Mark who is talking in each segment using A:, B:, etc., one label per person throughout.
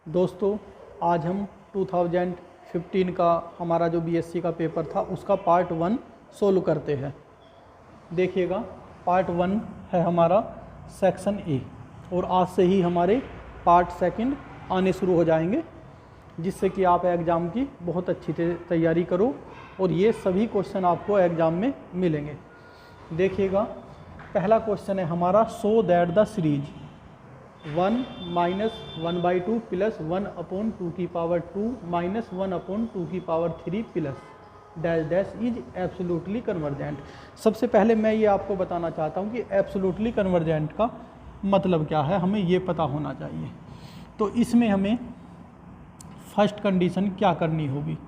A: दोस्तों आज हम 2015 का हमारा जो बीएससी का पेपर था उसका पार्ट 1 सोल्व करते हैं। देखिएगा पार्ट 1 है हमारा सेक्शन ए और आज से ही हमारे पार्ट सेकंड आने शुरू हो जाएंगे, जिससे कि आप एग्ज़ाम की बहुत अच्छी तैयारी करो और ये सभी क्वेश्चन आपको एग्ज़ाम में मिलेंगे। देखिएगा पहला क्वेश्चन है हमारा, so that the series 1 minus 1/2 plus 1/2 की पावर 2 माइनस 1/2 की power 3 plus dash dash is absolutely convergent. सबसे पहले मैं ये आपको बताना चाहता हूँ कि एब्सोल्युटली कन्वर्जेंट का मतलब क्या है, हमें ये पता होना चाहिए। तो इसमें हमें फर्स्ट कंडीशन क्या करनी होगी,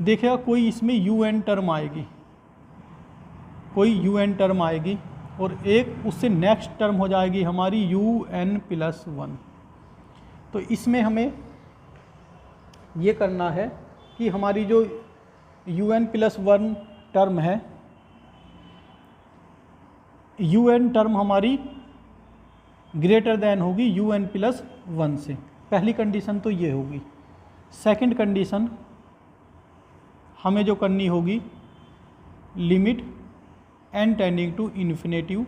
A: देखिएगा कोई इसमें un टर्म आएगी, कोई un टर्म आएगी और एक उससे नेक्स्ट टर्म हो जाएगी हमारी un+1। तो इसमें हमें ये करना है कि हमारी जो un+1 टर्म है, un टर्म हमारी ग्रेटर देन होगी un+1 से। पहली कंडीशन तो ये होगी। सेकंड कंडीशन हमें जो करनी होगी, limit n tending to infinitive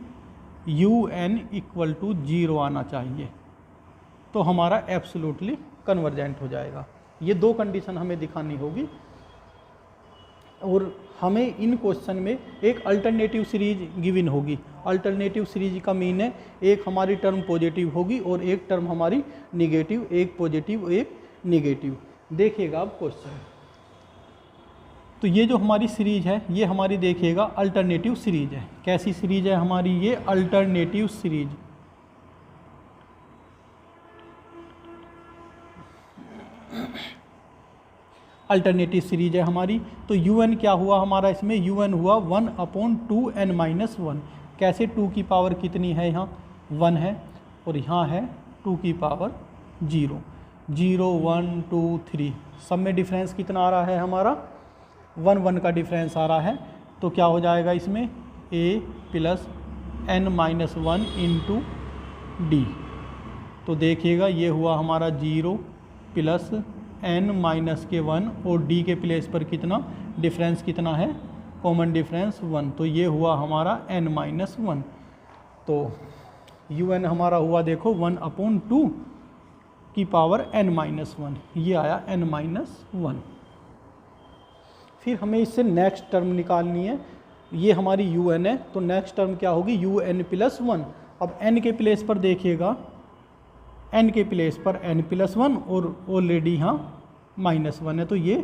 A: un equal to 0 आना चाहिए, तो हमारा एब्सोल्युटली कन्वर्जेंट हो जाएगा। ये दो कंडीशन हमें दिखानी होगी और हमें इन क्वेश्चन में एक अल्टरनेटिव सीरीज गिवन होगी। अल्टरनेटिव सीरीज का मीन है एक हमारी टर्म पॉजिटिव होगी और एक टर्म हमारी निगेटिव, एक पॉजिटिव एक निगेटिव। देखिएगा अब क्वेश्चन, तो ये जो हमारी सीरीज है ये हमारी देखिएगा अल्टरनेटिव सीरीज है। कैसी सीरीज है हमारी ये? Alternative series. अल्टरनेटिव सीरीज है हमारी। तो un क्या हुआ हमारा इसमें? un हुआ 1/2n-1। कैसे? 2 की पावर कितनी है यहाँ? 1 है और यहाँ है 2 की पावर 0। 0 1 2 3 सब में डिफरेंस कितना आ रहा है हमारा? 1 का डिफरेंस आ रहा है। तो क्या हो जाएगा इसमें? a + n-1 into D. तो देखिएगा ये हुआ हमारा 0 + n-1 और d के प्लेस पर कितना डिफरेंस कितना है? Common difference 1। तो ये हुआ हमारा n-1। तो un हमारा हुआ देखो 1/2 की पावर n-1, ये आया n-1। फिर हमें इससे नेक्स्ट टर्म निकालनी है। ये हमारी un है, तो नेक्स्ट टर्म क्या होगी? un+1। अब n के प्लेस पर देखिएगा, n के प्लेस पर n+1 और ऑलरेडी यहाँ -1 है, तो ये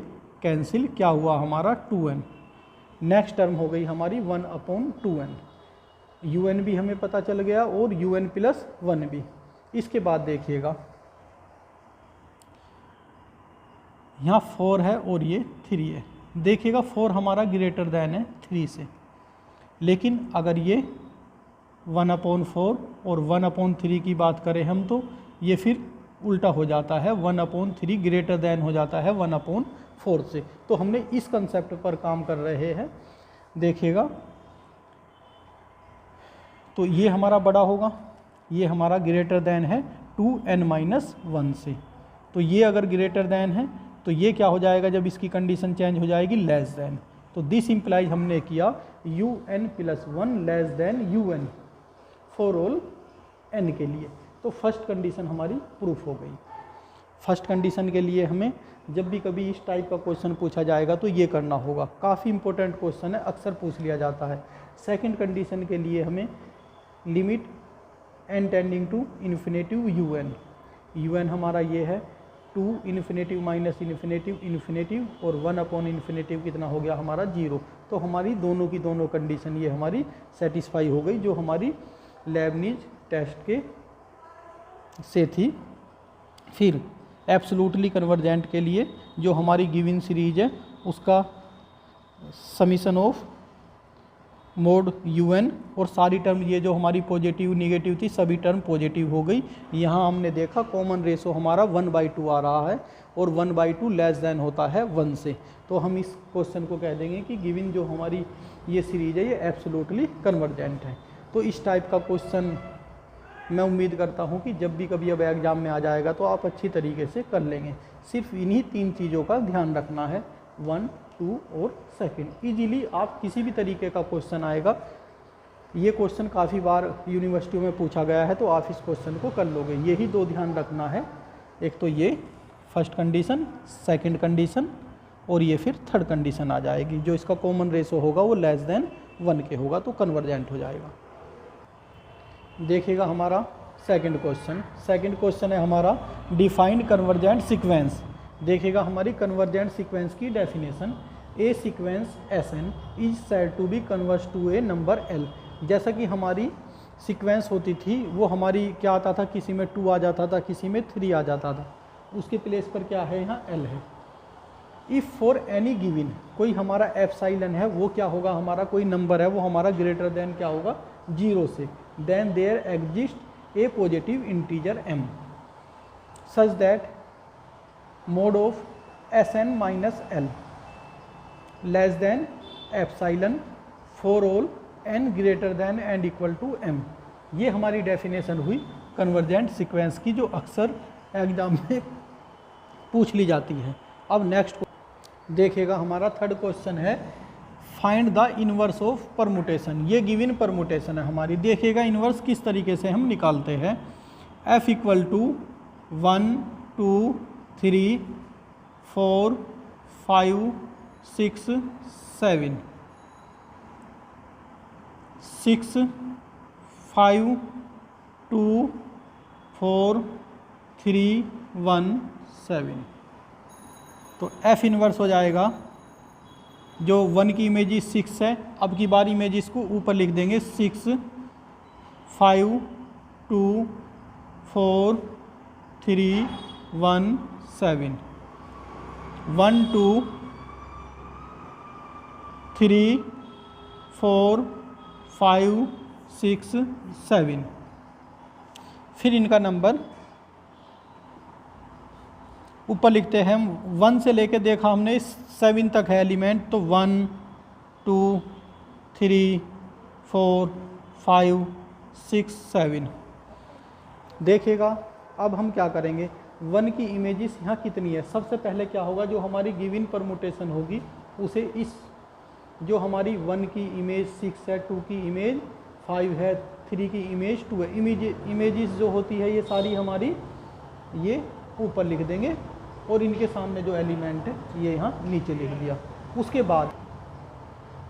A: कैंसिल। क्या हुआ हमारा? 2n। नेक्स्ट टर्म हो गई हमारी 1/2n। un भी हमें पता चल गया और un+1 भी। इसके बाद देखिएगा यहाँ 4 है और ये 3 है। देखिएगा 4 हमारा ग्रेटर देन है 3 से, लेकिन अगर ये 1/4 और 1/3 की बात करें हम, तो ये फिर उल्टा हो जाता है, 1/3 ग्रेटर देन हो जाता है 1/4 से। तो हमने इस कंसेप्ट पर काम कर रहे हैं। देखिएगा तो ये हमारा बड़ा होगा, ये हमारा ग्रेटर देन है 2n-1 से। तो ये अगर ग्रेटर देन है तो ये क्या हो जाएगा जब इसकी कंडीशन चेंज हो जाएगी? Less than. तो दिस इम्प्लाइज हमने किया un+1 less than un for all n के लिए। तो फर्स्ट कंडीशन हमारी प्रूफ हो गई। फर्स्ट कंडीशन के लिए हमें जब भी कभी इस टाइप का क्वेश्चन पूछा जाएगा तो ये करना होगा। काफ़ी इंपॉर्टेंट क्वेश्चन है, अक्सर पूछ लिया जाता है। सेकंड कंडीशन के लिए हमें limit n tending to infinitive un हमारा ये है 2 इन्फिनेटिव माइनस इन्फिनेटिव इन्फिनेटिव और 1/∞ कितना हो गया हमारा? 0। तो हमारी दोनों की दोनों कंडीशन ये हमारी सेटिस्फाई हो गई, जो हमारी लेबनिज टेस्ट के से थी। फिर एब्सोल्युटली कन्वर्जेंट के लिए जो हमारी गिवन सीरीज है उसका समीशन ऑफ मोड un और सारी टर्म ये जो हमारी पॉजिटिव निगेटिव थी सभी टर्म पॉजिटिव हो गई। यहाँ हमने देखा कॉमन रेशो हमारा 1/2 आ रहा है और 1/2 लेस देन होता है 1 से। तो हम इस क्वेश्चन को कह देंगे कि गिवन जो हमारी ये सीरीज है ये एब्सोल्युटली कन्वर्जेंट है। तो इस टाइप का क्वेश्चन मैं उम्मीद करता हूँ कि जब भी कभी अब एग्ज़ाम में आ जाएगा तो आप अच्छी तरीके से कर लेंगे। सिर्फ इन्हीं 3 चीज़ों का ध्यान रखना है, 1, 2 और सेकंड। ईजीली आप किसी भी तरीके का क्वेश्चन आएगा, ये क्वेश्चन काफ़ी बार यूनिवर्सिटियों में पूछा गया है, तो आप इस क्वेश्चन को कर लोगे। यही 2 ध्यान रखना है, एक तो ये फर्स्ट कंडीशन, सेकंड कंडीशन, और ये फिर थर्ड कंडीशन आ जाएगी। जो इसका कॉमन रेशो होगा वो लेस देन 1 के होगा, तो कन्वर्जेंट हो जाएगा। देखिएगा हमारा सेकंड क्वेश्चन है हमारा डिफाइंड कन्वर्जेंट सीक्वेंस। देखिएगा हमारी कन्वर्जेंट सीक्वेंस की definition, a sequence Sn is said to be converse to a number L। जैसा कि हमारी सीक्वेंस होती थी वो हमारी क्या आता था, किसी में 2 आ जाता था, किसी में 3 आ जाता था, उसके प्लेस पर क्या है, यहाँ L है। इफ़ फॉर एनी गिवन, कोई हमारा एप्साइलन है, वो क्या होगा, हमारा कोई नंबर है, वो हमारा ग्रेटर देन क्या होगा, 0 से, then there exist a positive integer m such that mod of Sn minus L less than epsilon for all n greater than and equal to m। ये हमारी डेफिनेशन हुई कन्वर्जेंट सीक्वेंस की, जो अक्सर exam में पूछ ली जाती है। अब नेक्स्ट देखिएगा हमारा थर्ड क्वेश्चन है find the inverse of permutation. ये गिवन परमुटेशन है हमारी। देखिएगा इनवर्स किस तरीके से हम निकालते हैं, f इक्वल टू 1 2 3 4 5 6 7 6 5 2 4 3 1 7। तो f इनवर्स हो जाएगा, जो 1 की इमेज 6 है, अब की बार इमेज को ऊपर लिख देंगे, 6 5 2 4 3 1 7 1 2 3 4 5 6 7। फिर इनका नंबर ऊपर लिखते हैं हम। 1 से लेके देखा हमने 7 तक है एलिमेंट, तो 1 2 3 4 5 6 7। देखिएगा अब हम क्या करेंगे, 1 की इमेजेस यहाँ कितनी है। सबसे पहले क्या होगा, जो हमारी गिवन परमुटेशन होगी उसे इस, जो हमारी 1 की इमेज 6 है, 2 की इमेज 5 है, 3 की इमेज 2 है, इमेजेस जो होती है ये सारी हमारी ये ऊपर लिख देंगे, और इनके सामने जो एलिमेंट है ये यहाँ नीचे लिख दिया।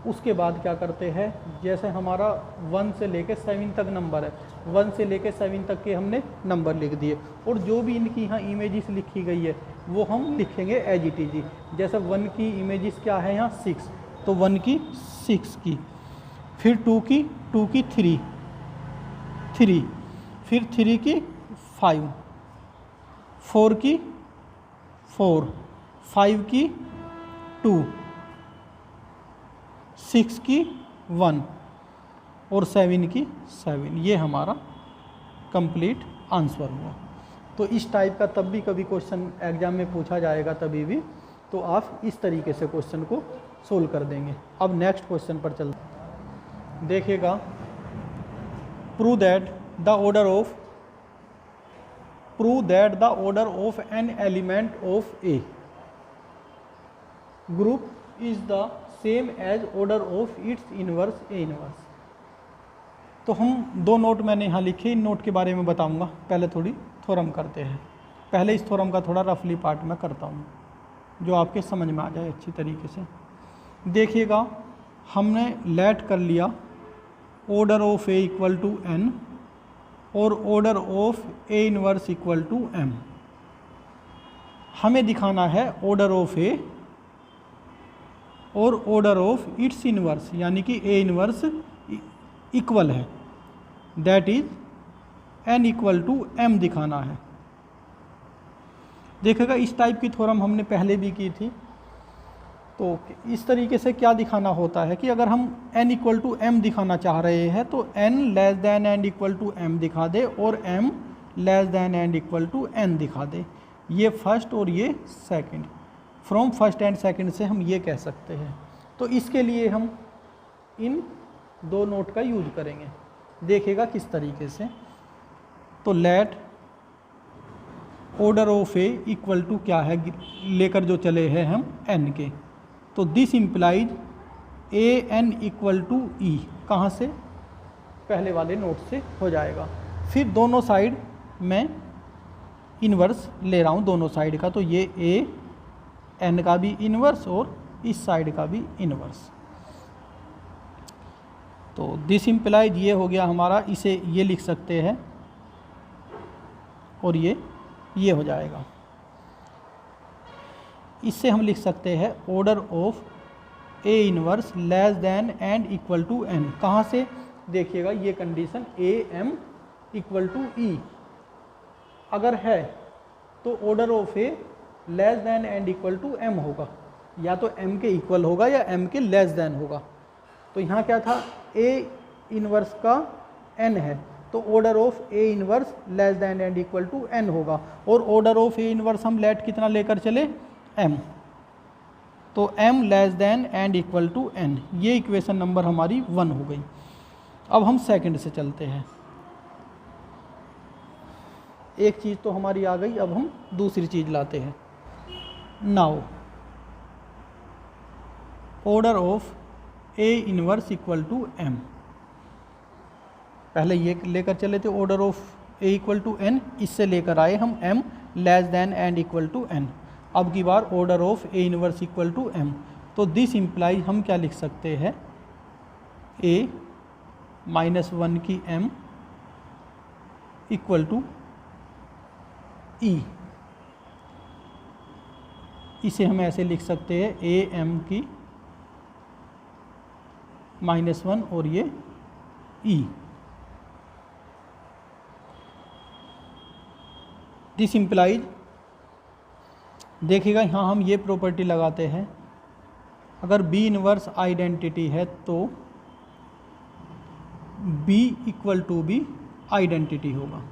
A: उसके बाद क्या करते हैं, जैसे हमारा 1 से लेके 7 तक नंबर है, 1 से लेके 7 तक के हमने नंबर लिख दिए, और जो भी इनकी यहाँ इमेजेस लिखी गई है वो हम लिखेंगे एज इट इज। जैसे 1 की इमेजेस क्या है यहाँ 6, तो 1 की 6 की, फिर 2 की 3 फिर 3 की 5, 4 की 4, 5 की 2, 6 की 1 और 7 की 7। ये हमारा कंप्लीट आंसर हुआ। तो इस टाइप का तब भी कभी क्वेश्चन एग्जाम में पूछा जाएगा, तभी भी तो आप इस तरीके से क्वेश्चन को सोल्व कर देंगे। अब नेक्स्ट क्वेश्चन पर चलते। देखिएगा prove that the order of an element of a group is the same as order of its inverse a inverse. तो हम 2 नोट मैंने यहाँ लिखे, इन नोट के बारे में बताऊँगा। पहले थोड़ी थ्योरम करते हैं। पहले इस थ्योरम का थोड़ा रफली पार्ट मैं करता हूँ, जो आपके समझ में आ जाए अच्छी तरीके से। देखिएगा हमने लेट कर लिया order of A equal to N और order of A inverse equal to M. हमें दिखाना है ऑर्डर ऑफ ए और ऑर्डर ऑफ इट्स इनवर्स, यानी कि ए इनवर्स इक्वल है, that is n equal to m दिखाना है। देखिएगा इस टाइप की थ्योरम हमने पहले भी की थी। तो इस तरीके से क्या दिखाना होता है कि अगर हम n इक्वल टू एम दिखाना चाह रहे हैं तो n less than and equal to m दिखा दे और m less than and equal to n दिखा दे। ये फर्स्ट और ये second, from first and second से हम ये कह सकते हैं। तो इसके लिए हम इन 2 नोट का यूज करेंगे। देखिएगा किस तरीके से। तो let order of A equal to क्या है, लेकर जो चले हैं हम एन के, तो this implies A N equal to E, कहाँ से, पहले वाले नोट से हो जाएगा। फिर दोनों साइड मैं इन्वर्स ले रहा हूँ दोनों साइड का, तो ये ए एन का भी इन्वर्स और इस साइड का भी इन्वर्स। तो दिस इम्प्लाइज ये हो गया हमारा, इसे ये लिख सकते हैं और ये हो जाएगा। इससे हम लिख सकते हैं order of A inverse less than and equal to N. कहाँ से, देखिएगा ये condition A M equal to E अगर है तो order of A less than and equal to M होगा, या तो एम के इक्वल होगा या एम के लेस देन होगा। तो यहाँ क्या था, ए इनवर्स का एन है तो order of A inverse less than and equal to n होगा, और ऑर्डर ऑफ ए इनवर्स हम लेट कितना लेकर चले, एम, तो m less than and equal to n. ये इक्वेशन नंबर हमारी 1 हो गई। अब हम सेकंड से चलते हैं। एक चीज़ तो हमारी आ गई, अब हम दूसरी चीज़ लाते हैं। Now order of A inverse equal to M, पहले ये लेकर चले थे order of A equal to N, इससे लेकर आए हम M less than and equal to N. अब की बार order of A inverse equal to M, तो दिस इम्प्लाइज हम क्या लिख सकते हैं, ए -1 की एम इक्वल टू ई। इसे हम ऐसे लिख सकते हैं ए एम की -1 और ये ई। दिस इम्प्लाइज, देखिएगा यहाँ हम ये प्रॉपर्टी लगाते हैं, अगर बी इनवर्स आइडेंटिटी है तो B equal to B identity होगा।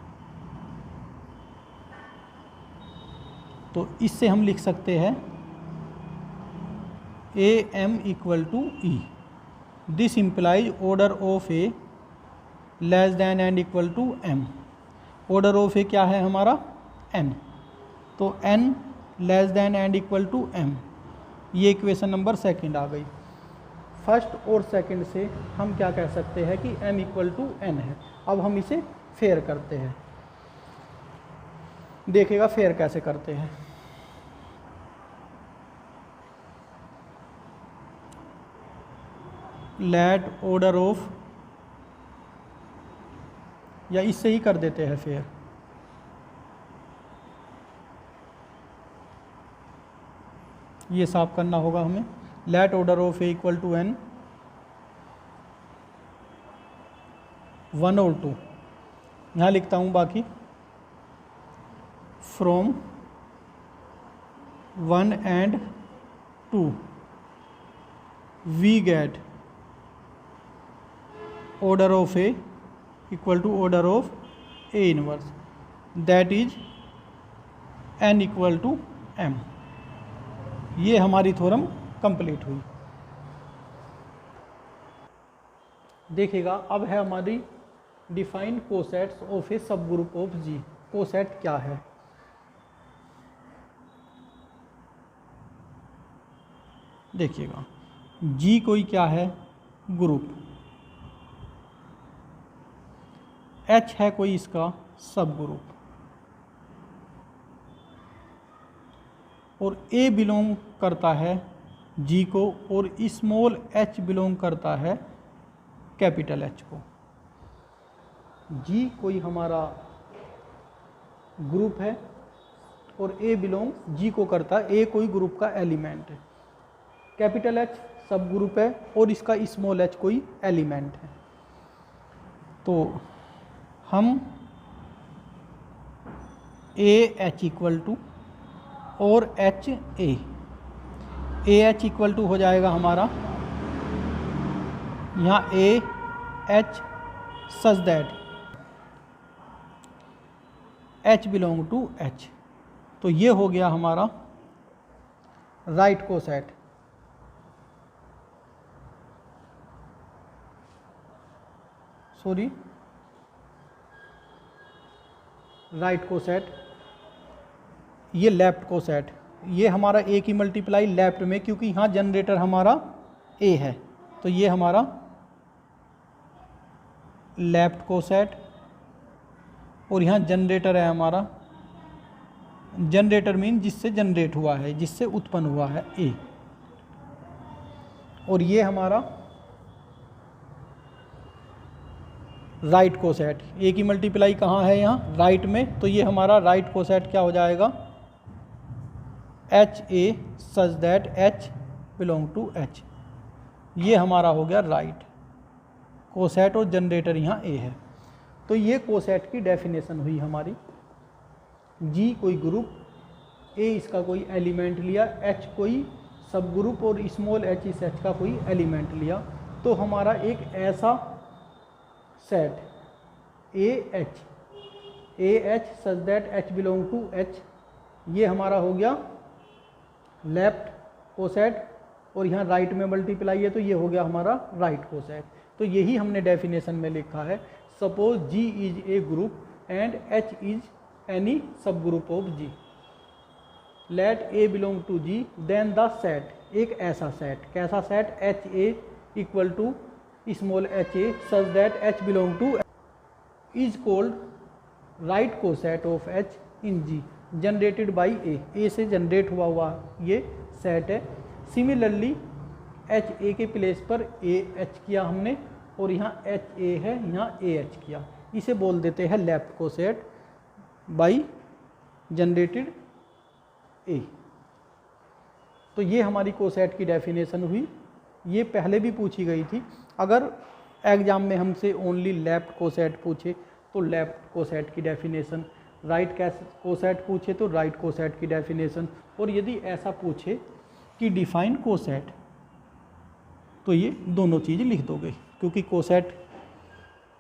A: तो इससे हम लिख सकते हैं A M equal to E. This implies order of A less than and equal to M. Order of A क्या है हमारा, एन, तो N less than and equal to M. ये इक्वेशन नंबर सेकंड आ गई। फर्स्ट और second से हम क्या कह सकते हैं कि m इक्वल टू एन है। अब हम इसे फेयर करते हैं, देखिएगा फेयर कैसे करते हैं। लेट ऑर्डर ऑफ, या इससे ही कर देते हैं फेयर, ये साफ करना होगा हमें। Let order of A equal to n 1 और 2, यहाँ लिखता हूँ बाकी, from 1 and 2 we get order of A equal to order of A inverse, that is n equal to M. ये हमारी थ्योरम कंप्लीट हुई। देखिएगा अब है हमारी डिफाइन कोसेट्स ऑफ ए सब ग्रुप ऑफ जी। कोसेट क्या है, देखिएगा जी कोई क्या है, ग्रुप, एच है कोई इसका सब ग्रुप, और ए बिलोंग करता है जी को, और स्मॉल एच बिलोंग करता है कैपिटल एच को। जी कोई हमारा ग्रुप है और ए बिलोंग जी को करता है, ए कोई ग्रुप का एलिमेंट है, कैपिटल एच सब ग्रुप है और इसका स्मॉल एच कोई एलिमेंट है। तो हम ए एच इक्वल टू और H a H equal to हो जाएगा हमारा यहाँ a h such that H belong to H. तो ये हो गया हमारा right coset. Sorry, right coset, ये लेफ्ट कोसेट, ये हमारा ए की मल्टीप्लाई लेफ्ट में, क्योंकि यहाँ जनरेटर हमारा ए है, तो ये हमारा लेफ्ट कोसेट, और यहाँ जनरेटर है हमारा, जनरेटर मीन जिससे जनरेट हुआ है, जिससे उत्पन्न हुआ है ए, और ये हमारा राइट कोसेट, ए की मल्टीप्लाई कहाँ है यहाँ राइट में, तो ये हमारा राइट कोसेट क्या हो जाएगा h A such that H belong to H, ये हमारा हो गया राइट कोसेट, और जनरेटर यहाँ ए है। तो ये कोसेट की डेफिनेशन हुई हमारी। जी कोई ग्रुप, ए इसका कोई एलिमेंट लिया, एच कोई सब ग्रुप, और स्मॉल एच इस एच का कोई एलिमेंट लिया, तो हमारा एक ऐसा set a h such that H belong to H, ये हमारा हो गया लेफ्ट कोसेट, और यहाँ राइट में मल्टीप्लाई है तो ये हो गया हमारा राइट कोसेट। तो यही हमने डेफिनेशन में लिखा है, suppose G is a group and H is any sub group of G, let A belong to G, then the set, एक ऐसा सेट, कैसा set, H A equal to small H A such that H belong to is called right coset of H in G, generated by A से generate हुआ ये set है। Similarly H A के place पर A H किया हमने, और यहाँ एच ए है, यहाँ ए एच किया, इसे बोल देते हैं लेफ्ट कोसेट बाई जनरेटेड ए। तो ये हमारी कोसेट की डेफिनेशन हुई, ये पहले भी पूछी गई थी। अगर एग्जाम में हमसे ओनली लेफ्ट कोसेट पूछे तो लेफ्ट कोसेट की डेफिनेशन, राइट कोसेट पूछे तो राइट कोसेट की डेफिनेशन, और यदि ऐसा पूछे कि डिफाइन कोसेट तो ये दोनों चीज़ लिख दोगे, क्योंकि कोसेट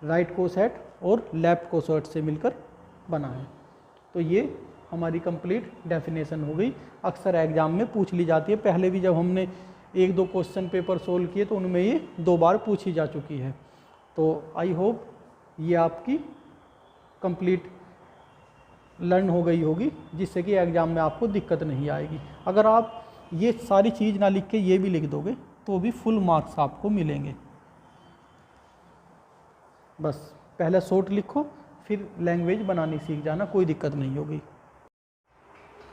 A: राइट कोसेट और लेफ्ट कोसेट से मिलकर बना है। तो ये हमारी कंप्लीट डेफिनेशन हो गई, अक्सर एग्जाम में पूछ ली जाती है। पहले भी जब हमने एक दो क्वेश्चन पेपर सोल्व किए तो उनमें ये 2 बार पूछी जा चुकी है। तो आई होप ये आपकी कंप्लीट लर्न हो गई होगी, जिससे कि एग्ज़ाम में आपको दिक्कत नहीं आएगी। अगर आप ये सारी चीज़ ना लिख के ये भी लिख दोगे तो भी फुल मार्क्स आपको मिलेंगे। बस पहले शॉर्ट लिखो, फिर लैंग्वेज बनानी सीख जाना, कोई दिक्कत नहीं होगी।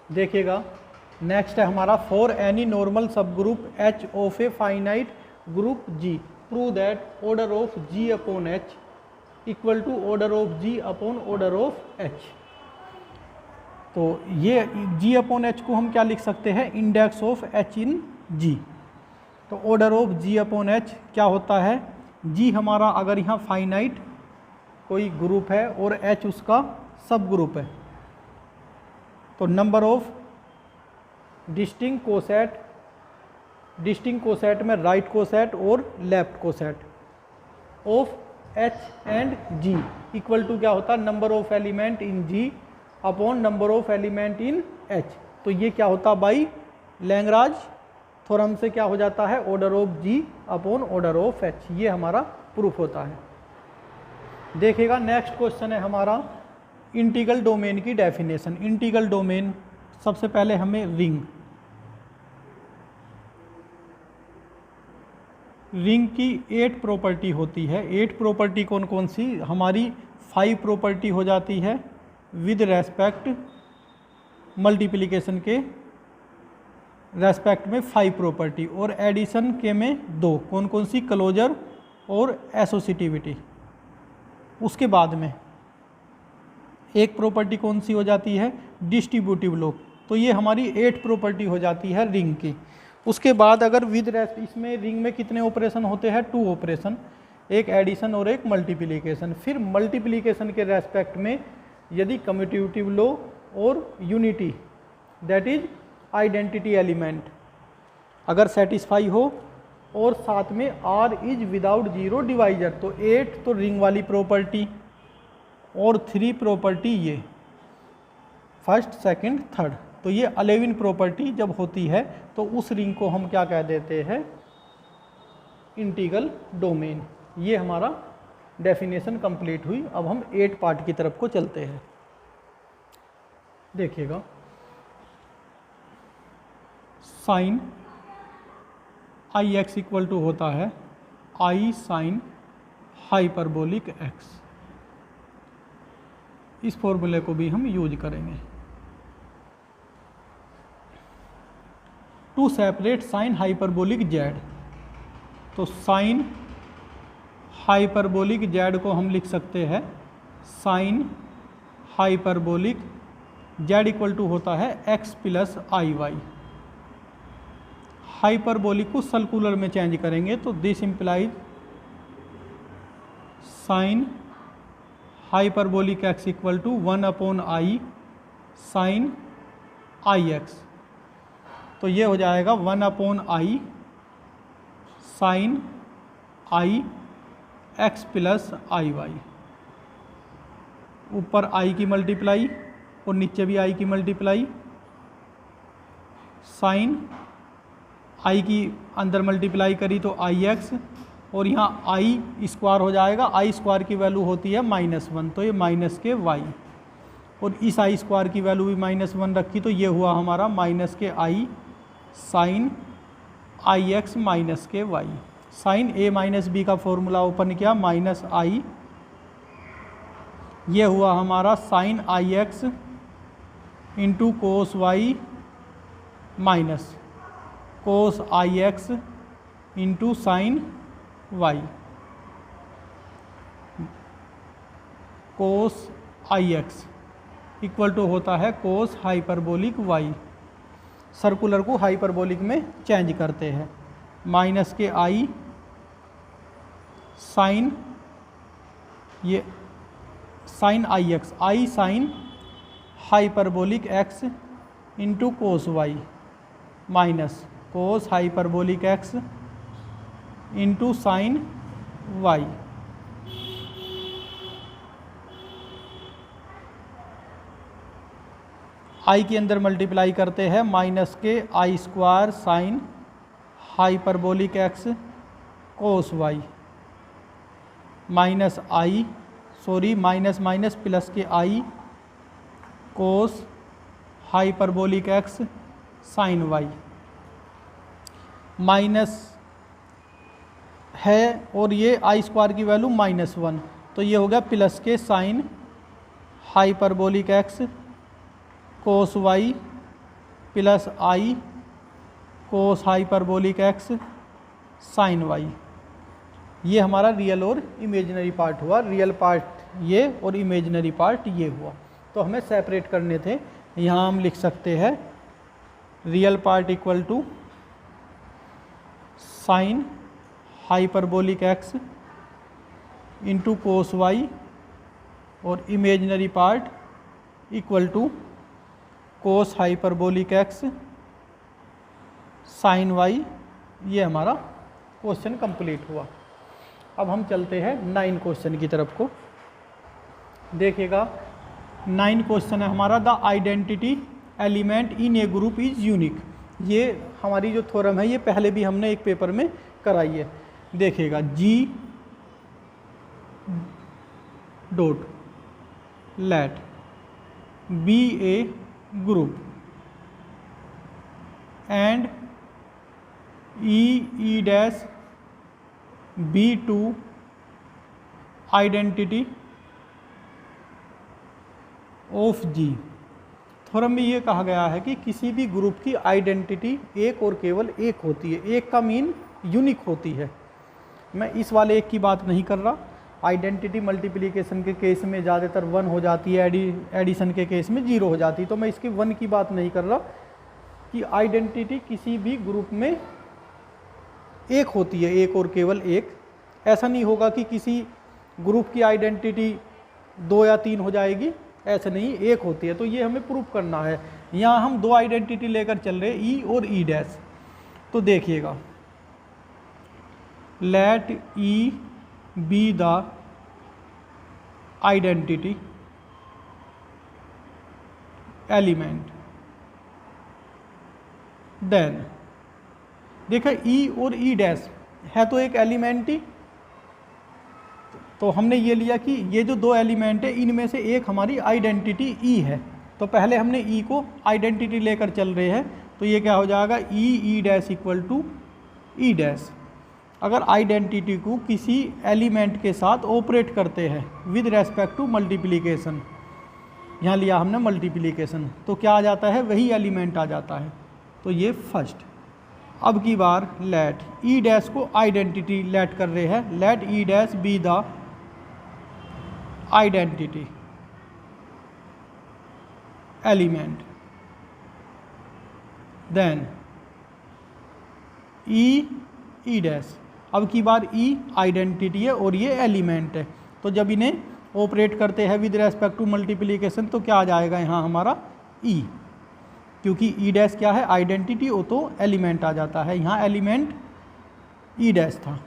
A: देखिएगा नेक्स्ट है हमारा, for any normal subgroup H of a finite group G, prove that order of G upon H equal to order of G upon order of H. तो ये जी अपॉन एच को हम क्या लिख सकते हैं, index of H in G. तो order of G upon H क्या होता है, जी हमारा अगर यहाँ फाइनाइट कोई ग्रुप है और एच उसका सब ग्रुप है, तो नंबर ऑफ डिस्टिंक्ट कोसेट में राइट कोसेट और left coset of H and G equal to क्या होता है, number of element in G upon number of element in H. तो ये क्या होता है, बाई लैग्रांज थ्योरम से क्या हो जाता है, order of G upon order of H, ये हमारा प्रूफ होता है। देखिएगा नेक्स्ट क्वेश्चन है हमारा, इंटीग्रल डोमेन की डेफिनेशन। इंटीग्रल डोमेन, सबसे पहले हमें रिंग की 8 प्रॉपर्टी होती है। 8 प्रॉपर्टी कौन कौन सी, हमारी 5 प्रॉपर्टी हो जाती है विद रेस्पेक्ट मल्टीप्लिकेशन के रेस्पेक्ट में 5 प्रॉपर्टी, और एडिशन के में 2, कौन कौन सी, क्लोजर और एसोसिएटिविटी। उसके बाद में एक प्रॉपर्टी कौन सी हो जाती है, डिस्ट्रीब्यूटिव लॉ। तो ये हमारी 8 प्रॉपर्टी हो जाती है रिंग की। उसके बाद अगर विद इसमें रिंग में कितने ऑपरेशन होते हैं, 2 ऑपरेशन, एक एडिशन और एक मल्टीप्लिकेशन। फिर मल्टीप्लिकेशन के रेस्पेक्ट में यदि कम्यूटेटिव लॉ और unity that is identity element अगर सेटिस्फाई हो, और साथ में R is without zero divisor, तो 8 तो रिंग वाली प्रॉपर्टी और 3 प्रॉपर्टी ये फर्स्ट सेकंड थर्ड, तो ये 11 प्रॉपर्टी जब होती है तो उस रिंग को हम क्या कह देते हैं, इंटीग्रल डोमेन। ये हमारा डेफिनेशन कंप्लीट हुई। अब हम 8 पार्ट की तरफ को चलते हैं। देखिएगा, sine I x equal to होता है आई साइन हाइपरबोलिक एक्स। इस फॉर्मूले को भी हम यूज करेंगे। To separate sine hyperbolic z, तो साइन हाइपरबोलिक जेड को हम लिख सकते हैं sine hyperbolic z equal to होता है x plus i y. Hyperbolic को सर्कुलर में चेंज करेंगे तो this implies sine hyperbolic x equal to 1/i sine I x. तो ये हो जाएगा 1/i sine I x plus i y. ऊपर i की मल्टीप्लाई और नीचे भी i की मल्टीप्लाई, साइन i की अंदर मल्टीप्लाई करी तो आई एक्स, और यहाँ आई स्क्वायर हो जाएगा। आई स्क्वायर की वैल्यू होती है -1, तो ये माइनस के वाई, और इस आई स्क्वायर की वैल्यू भी -1 रखी तो ये हुआ हमारा minus K I sine I X minus K Y. Sine a minus B का फॉर्मूला ओपन किया माइनस आई, ये हुआ हमारा sine I X into cos Y minus cos I X into sine Y. Cos I x equal to होता है cos hyperbolic Y. Circular को hyperbolic में change करते हैं, माइनस के आई साइन, ये sine I X, I sine hyperbolic X into cos Y minus cos hyperbolic X into sine Y. I के अंदर multiply करते हैं minus K I square sine hyperbolic X cos Y minus I, sorry minus minus plus K I cos hyperbolic X sine Y. Minus है और ये आई square की value -1, तो ये हो गया प्लस के sign hyperbolic X cos Y plus आई cos hyperbolic X sine Y. ये हमारा रियल और इमेजिनरी पार्ट हुआ। रियल पार्ट ये और इमेजिनरी पार्ट ये हुआ, तो हमें सेपरेट करने थे। यहाँ हम लिख सकते हैं real part equal to sine hyperbolic X into cos Y, और imaginary part equal to cos hyperbolic X sine Y. ये हमारा क्वेश्चन कंप्लीट हुआ। अब हम चलते हैं 9 क्वेश्चन की तरफ को। देखिएगा 9 क्वेश्चन है हमारा, the identity element in A group is unique. ये हमारी जो थ्योरम है ये पहले भी हमने एक पेपर में कराई है। देखिएगा G dot let be a group and E dash be to identity of G. Theorem में ये कहा गया है कि किसी भी ग्रुप की आइडेंटिटी एक और केवल एक होती है, एक का मीन यूनिक होती है। मैं इस वाले एक की बात नहीं कर रहा। आइडेंटिटी मल्टीप्लिकेशन के केस में ज़्यादातर 1 हो जाती है, एडिशन के केस में 0 हो जाती है, तो मैं इसके 1 की बात नहीं कर रहा। कि आइडेंटिटी किसी भी ग्रुप में एक होती है, एक और केवल एक। ऐसा नहीं होगा कि किसी ग्रुप की आइडेंटिटी 2 या 3 हो जाएगी, ऐसा नहीं, एक होती है। तो ये हमें प्रूफ करना है। यहाँ हम 2 आइडेंटिटी लेकर चल रहे हैं, ई और ई डैश। तो देखिएगा let e be the identity element, then देखा ई और ई डैश है तो एक एलिमेंट ही। तो हमने ये लिया कि ये जो 2 एलिमेंट है इनमें से एक हमारी आइडेंटिटी ई है। तो पहले हमने ई को आइडेंटिटी लेकर चल रहे हैं, तो ये क्या हो जाएगा, e dash equal to e dash. अगर आइडेंटिटी को किसी एलिमेंट के साथ ऑपरेट करते हैं विद रेस्पेक्ट टू मल्टीप्लिकेशन, यहाँ लिया हमने मल्टीप्लिकेशन, तो क्या आ जाता है, वही एलिमेंट आ जाता है। तो ये फर्स्ट। अब की बार लेट ई डैश को आइडेंटिटी लेट कर रहे हैं, let e dash be the identity element, then e dash. अब की बार ई आइडेंटिटी है और ये एलिमेंट है, तो जब इन्हें ऑपरेट करते हैं विद रेस्पेक्ट टू मल्टीप्लिकेशन तो क्या आ जाएगा यहाँ हमारा ई, क्योंकि ई डैश क्या है, आइडेंटिटी हो तो एलिमेंट आ जाता है, यहाँ एलिमेंट ई डैश था।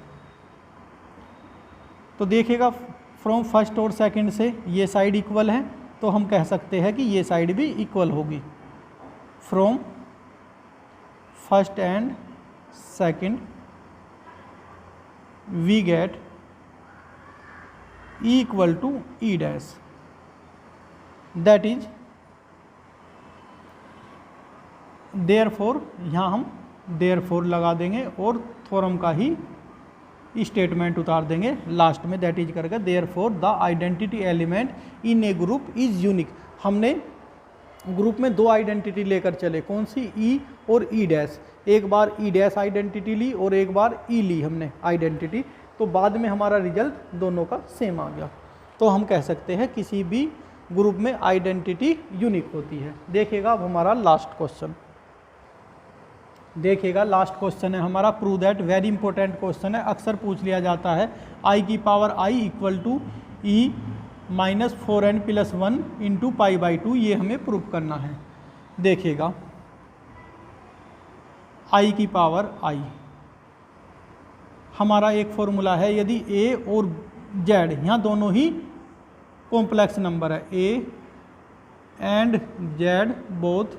A: तो देखिएगा फ्रॉम फर्स्ट और सेकंड से ये साइड इक्वल है, तो हम कह सकते हैं कि ये साइड भी इक्वल होगी। From first and second we get e equal to e dash, that is therefore, यहाँ हम देयरफॉर लगा देंगे और थ्योरम का ही स्टेटमेंट उतार देंगे लास्ट में, दैट इज करके therefore the identity element in A group is unique. हमने ग्रुप में दो आइडेंटिटी लेकर चले, कौन सी, ई और ई डैश। एक बार ई डैश आइडेंटिटी ली और एक बार ई ली हमने आइडेंटिटी, तो बाद में हमारा रिजल्ट दोनों का सेम आ गया। तो हम कह सकते हैं किसी भी ग्रुप में आइडेंटिटी यूनिक होती है। देखिएगा अब हमारा लास्ट क्वेश्चन, देखिएगा लास्ट क्वेश्चन है हमारा, prove that, very important question है, अक्सर पूछ लिया जाता है। आई की power i equal to e minus 4n plus 1 into pi by 2, ये हमें प्रूव करना है। देखिएगा आई की पावर आई, हमारा एक फॉर्मूला है, यदि ए और जेड यहाँ दोनों ही कॉम्प्लेक्स नंबर है, A and Z both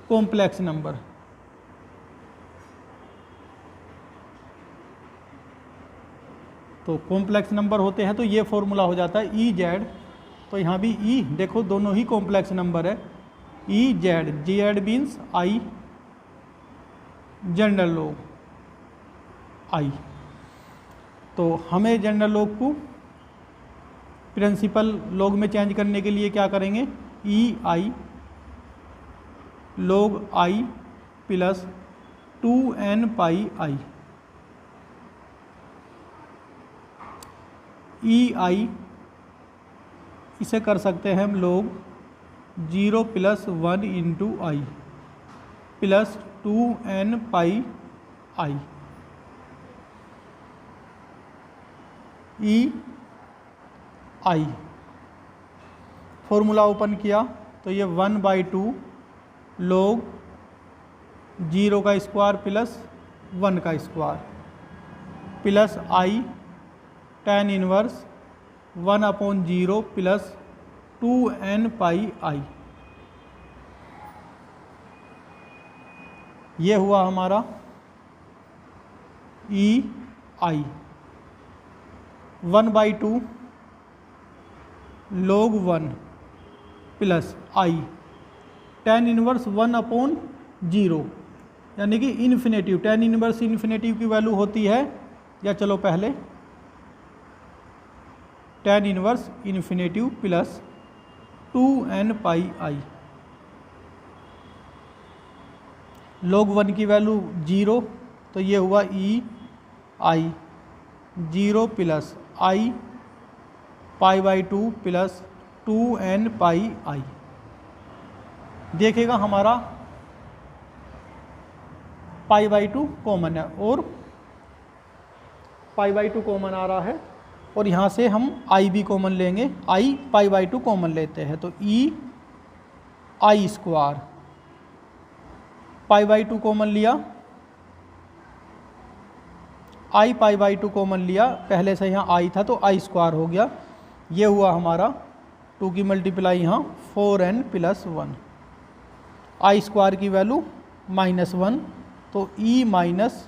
A: complex number, तो कॉम्प्लेक्स नंबर होते हैं तो ये फॉर्मूला हो जाता है ई जेड। तो यहाँ भी ई, देखो दोनों ही कॉम्प्लेक्स नंबर है, E Z, Z means I, general log I. तो हमें जनरल लॉग को प्रिंसिपल लॉग में चेंज करने के लिए क्या करेंगे, ई I log I plus 2n पाई आई, ई आई इसे कर सकते हैं हम लोग 0 प्लस 1 इंटू आई प्लस 2n पाई आई, ई आई फॉर्मूला ओपन किया तो ये 1/2 log 0 का स्क्वायर प्लस 1 का स्क्वायर प्लस आई tan इनवर्स 1/0 प्लस 2n पाई आई। ये हुआ हमारा ई आई 1/2 log 1 प्लस आई tan इनवर्स 1/0, यानी कि इन्फिनेटिव, tan इनवर्स इन्फिनेटिव की वैल्यू होती है, या चलो पहले tan inverse infinitive plus 2n पाई आई, log 1 की वैल्यू 0, तो ये हुआ ई आई 0 plus I pi by 2 plus 2n पाई आई। देखिएगा हमारा पाई बाई 2 कॉमन है और पाई बाई 2 कॉमन आ रहा है, और यहाँ से हम आई भी कॉमन लेंगे, आई पाई बाई 2 कॉमन लेते हैं, तो ई आई स्क्वायर पाई बाई 2 कॉमन लिया, आई पाई बाई 2 कॉमन लिया, पहले से यहाँ आई था तो आई स्क्वायर हो गया। ये हुआ हमारा 2 की मल्टीप्लाई यहाँ 4n प्लस 1, आई स्क्वायर की वैल्यू -1, तो ई माइनस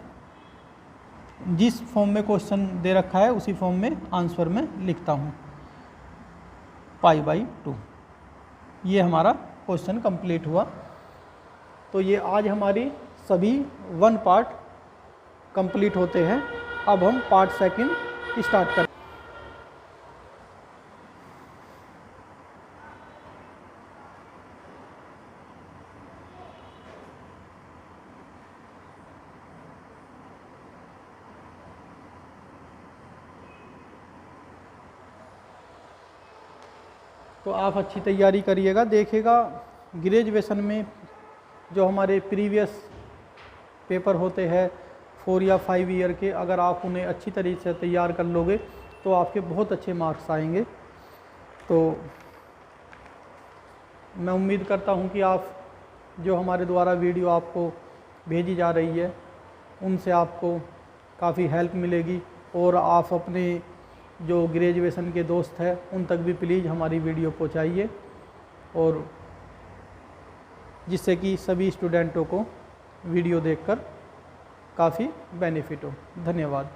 A: जिस फॉर्म में क्वेश्चन दे रखा है उसी फॉर्म में आंसर में लिखता हूँ पाई बाई 2। ये हमारा क्वेश्चन कंप्लीट हुआ। तो ये आज हमारी सभी 1 पार्ट कंप्लीट होते हैं। अब हम पार्ट सेकंड स्टार्ट करें। तो आप अच्छी तैयारी करिएगा। देखिएगा ग्रेजुएशन में जो हमारे प्रीवियस पेपर होते हैं 4 या 5 ईयर के, अगर आप उन्हें अच्छी तरीके से तैयार कर लोगे तो आपके बहुत अच्छे मार्क्स आएंगे। तो मैं उम्मीद करता हूं कि आप जो हमारे द्वारा वीडियो आपको भेजी जा रही है उनसे आपको काफ़ी हेल्प मिलेगी, और आप अपने जो ग्रेजुएशन के दोस्त हैं उन तक भी प्लीज़ हमारी वीडियो पहुंचाइए, और जिससे कि सभी स्टूडेंटों को वीडियो देखकर काफ़ी बेनिफिट हो। धन्यवाद।